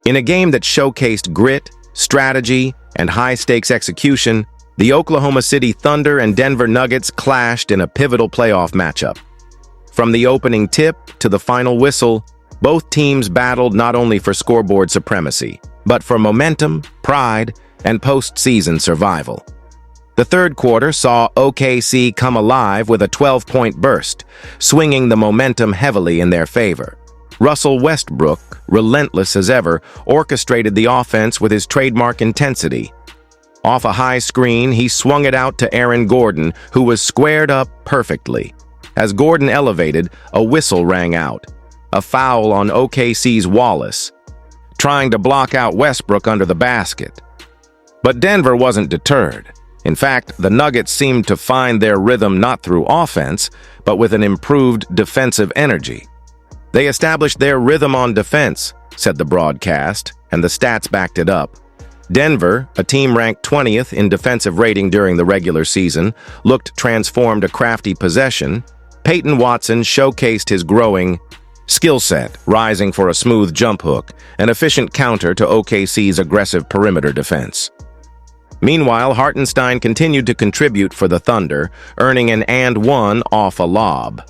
In a game that showcased grit, strategy, and high-stakes execution, the Oklahoma City Thunder and Denver Nuggets clashed in a pivotal playoff matchup. From the opening tip to the final whistle, both teams battled not only for scoreboard supremacy, but for momentum, pride, and postseason survival. The third quarter saw OKC come alive with a 12-point burst, swinging the momentum heavily in their favor. Russell Westbrook, relentless as ever, orchestrated the offense with his trademark intensity. Off a high screen, he swung it out to Aaron Gordon, who was squared up perfectly. As Gordon elevated, a whistle rang out. A foul on OKC's Wallace, trying to block out Westbrook under the basket. But Denver wasn't deterred. In fact, the Nuggets seemed to find their rhythm not through offense, but with an improved defensive energy. "They established their rhythm on defense," said the broadcast, and the stats backed it up. Denver, a team ranked 20th in defensive rating during the regular season, looked transformed a crafty possession. Peyton Watson showcased his growing skill set, rising for a smooth jump hook, an efficient counter to OKC's aggressive perimeter defense. Meanwhile, Hartenstein continued to contribute for the Thunder, earning an and one off a lob.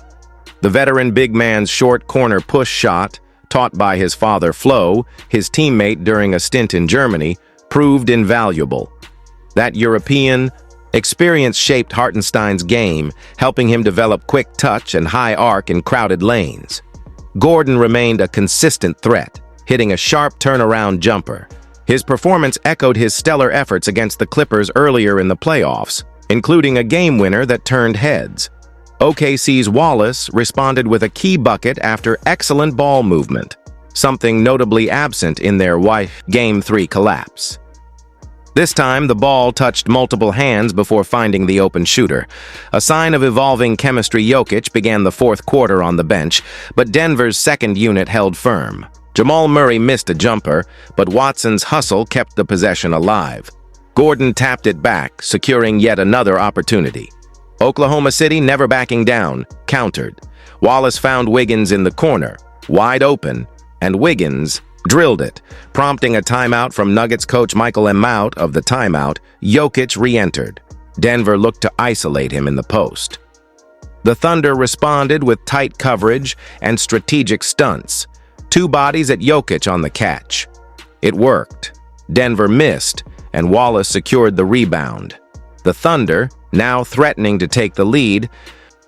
The veteran big man's short corner push shot, taught by his father Flo, his teammate during a stint in Germany, proved invaluable. That European experience shaped Hartenstein's game, helping him develop quick touch and high arc in crowded lanes. Gordon remained a consistent threat, hitting a sharp turnaround jumper. His performance echoed his stellar efforts against the Clippers earlier in the playoffs, including a game winner that turned heads. OKC's Wallace responded with a key bucket after excellent ball movement, something notably absent in their Game 3 collapse. This time, the ball touched multiple hands before finding the open shooter. A sign of evolving chemistry, Jokic began the fourth quarter on the bench, but Denver's second unit held firm. Jamal Murray missed a jumper, but Watson's hustle kept the possession alive. Gordon tapped it back, securing yet another opportunity. Oklahoma City, never backing down, countered. Wallace found Wiggins in the corner, wide open, and Wiggins drilled it, prompting a timeout from Nuggets coach Michael M. Out. Of the timeout, Jokic re-entered. Denver looked to isolate him in the post. The Thunder responded with tight coverage and strategic stunts. Two bodies at Jokic on the catch. It worked. Denver missed, and Wallace secured the rebound. The Thunder, now threatening to take the lead,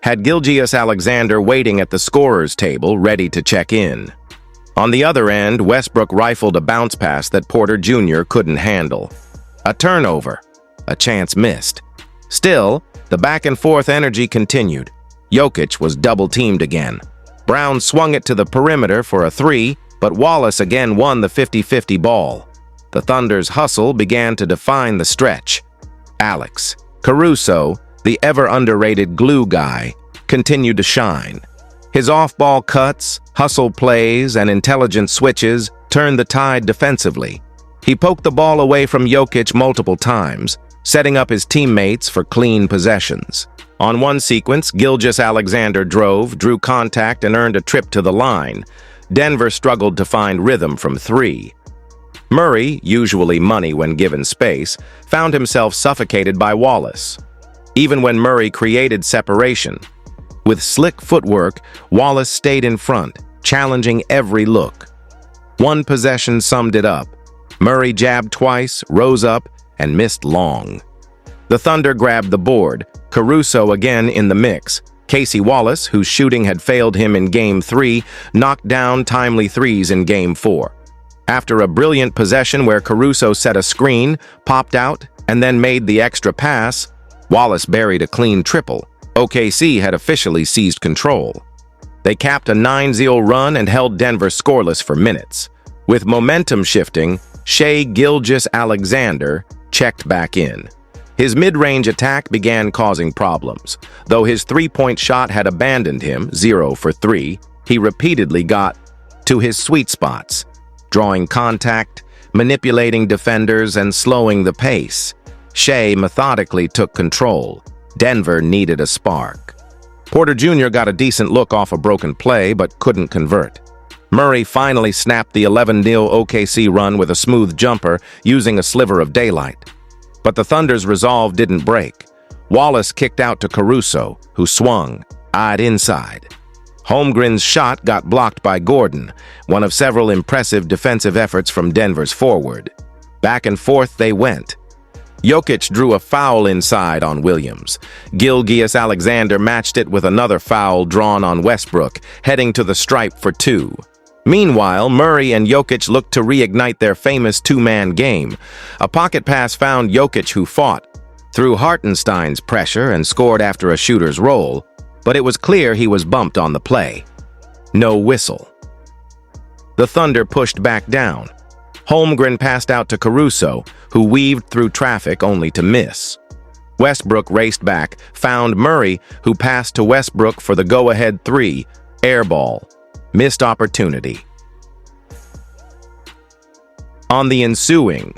had Gilgeous-Alexander waiting at the scorer's table, ready to check in. On the other end, Westbrook rifled a bounce pass that Porter Jr. couldn't handle. A turnover. A chance missed. Still, the back-and-forth energy continued. Jokic was double-teamed again. Brown swung it to the perimeter for a three, but Wallace again won the 50-50 ball. The Thunder's hustle began to define the stretch. Alex Caruso, the ever-underrated glue guy, continued to shine. His off-ball cuts, hustle plays, and intelligent switches turned the tide defensively. He poked the ball away from Jokic multiple times, setting up his teammates for clean possessions. On one sequence, Gilgeous-Alexander drew contact, and earned a trip to the line. Denver struggled to find rhythm from three. Murray, usually money when given space, found himself suffocated by Wallace. Even when Murray created separation, with slick footwork, Wallace stayed in front, challenging every look. One possession summed it up. Murray jabbed twice, rose up, and missed long. The Thunder grabbed the board, Caruso again in the mix. Casey Wallace, whose shooting had failed him in Game 3, knocked down timely threes in Game 4. After a brilliant possession where Caruso set a screen, popped out, and then made the extra pass, Wallace buried a clean triple. OKC had officially seized control. They capped a 9-0 run and held Denver scoreless for minutes. With momentum shifting, Shai Gilgeous-Alexander checked back in. His mid-range attack began causing problems. Though his three-point shot had abandoned him, 0 for 3, he repeatedly got to his sweet spots, drawing contact, manipulating defenders, and slowing the pace. Shai methodically took control. Denver needed a spark. Porter Jr. got a decent look off a broken play, but couldn't convert. Murray finally snapped the 11-0 OKC run with a smooth jumper using a sliver of daylight. But the Thunder's resolve didn't break. Wallace kicked out to Caruso, who swung, eyed inside. Holmgren's shot got blocked by Gordon, one of several impressive defensive efforts from Denver's forward. Back and forth they went. Jokic drew a foul inside on Williams. Gilgeous-Alexander matched it with another foul drawn on Westbrook, heading to the stripe for 2. Meanwhile, Murray and Jokic looked to reignite their famous two-man game. A pocket pass found Jokic, who fought through Hartenstein's pressure and scored after a shooter's roll, but it was clear he was bumped on the play. No whistle. The Thunder pushed back down. Holmgren passed out to Caruso, who weaved through traffic only to miss. Westbrook raced back, found Murray, who passed to Westbrook for the go-ahead 3, airball. Missed opportunity. On the ensuing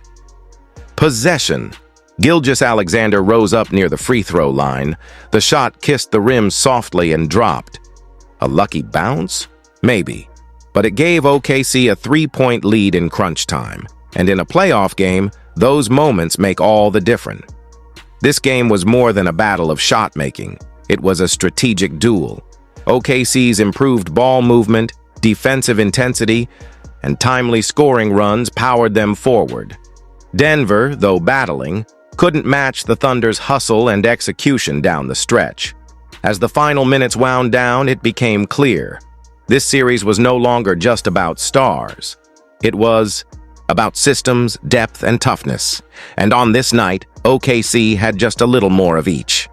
possession, Gilgeous-Alexander rose up near the free throw line. The shot kissed the rim softly and dropped. A lucky bounce? Maybe. But it gave OKC a 3-point lead in crunch time. And in a playoff game, those moments make all the difference. This game was more than a battle of shot-making. It was a strategic duel. OKC's improved ball movement, defensive intensity, and timely scoring runs powered them forward. Denver, though battling, couldn't match the Thunder's hustle and execution down the stretch. As the final minutes wound down, it became clear. This series was no longer just about stars. It was about systems, depth, and toughness. And on this night, OKC had just a little more of each.